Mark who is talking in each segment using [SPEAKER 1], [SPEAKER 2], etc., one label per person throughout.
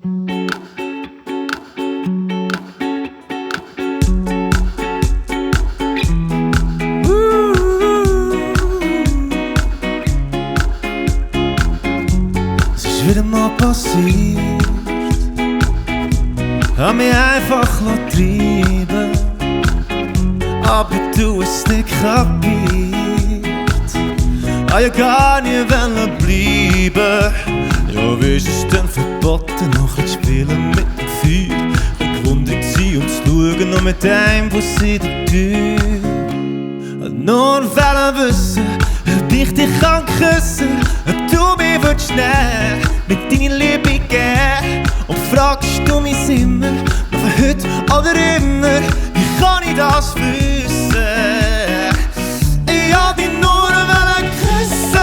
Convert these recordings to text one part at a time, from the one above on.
[SPEAKER 1] Es ist wieder mal passiert, hab mich einfach treiben, aber du hast nicht kapiert. Ja gar nicht bleiben. Ja, wie ist es denn verboten, noch zu spielen mit dem Feuer? Ich gewundert sein und zu schauen, noch mit dem, was in der Tür. Nur wollen wissen, ob ich dich kann küssen, ob du mich willst nehmen, mit deiner Liebe geben. Und fragst du mich immer, von heute oder immer, wie kann ich das wissen? Ich hab dich nur küssen.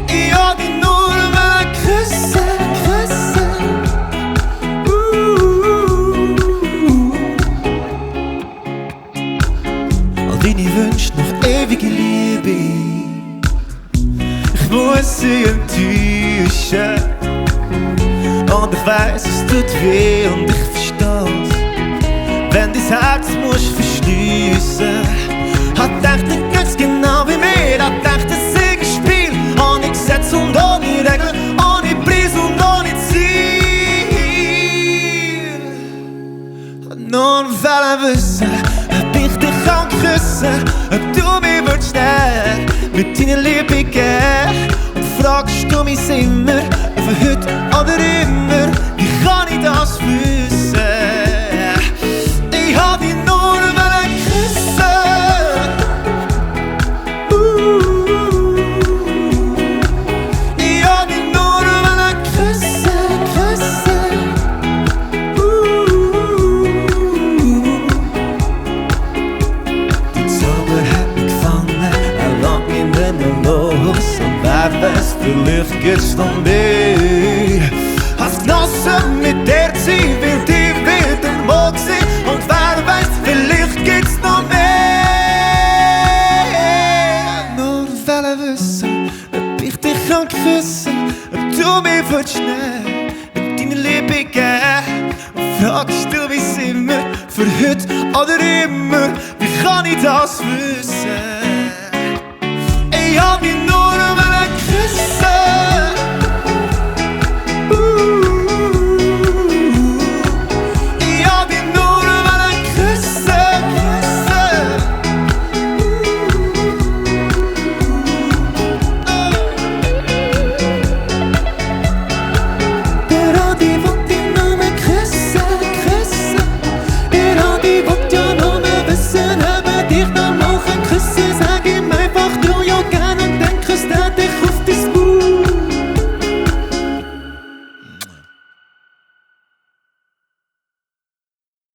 [SPEAKER 1] Ich hab dich nur küssen, küssen. All deine Wünsche nach ewiger Liebe, ich muss sie enttäuschen. Und ich weiss, es tut weh und ich versteh's, wenn dein Herz musst verschliessen. Hat gedacht, nicht ganz genau wie mir, hat gedacht, es sei ein Spiel, ohne Gesetz und ohne Regeln, ohne Preis und ohne Ziel. Nur wollen wissen, ob ich dich kann küssen, ob du mich willst nehmen, mit deiner Liebe geben. Und fragst du mich immer, von heute oder immer, wie kann ich das wissen? Ich hab dich nur küssen. Ich hab dich nur küssen, küssen. Die Zauber hat mich gefangen, lang in den los. Und wer weiß, vielleicht geht's noch mehr. Hast genossen mit der Zeit, will die wieder mal sehen. Und wer weiß, vielleicht geht's noch mehr. Nur wollen wissen, ob ich dich kann küssen, ob du mich willst nehmen, mit deiner Liebe geben. Und fragst du mich immer, für heute oder immer, wie kann ich das wissen? Ich hab dich nur küssen. Ich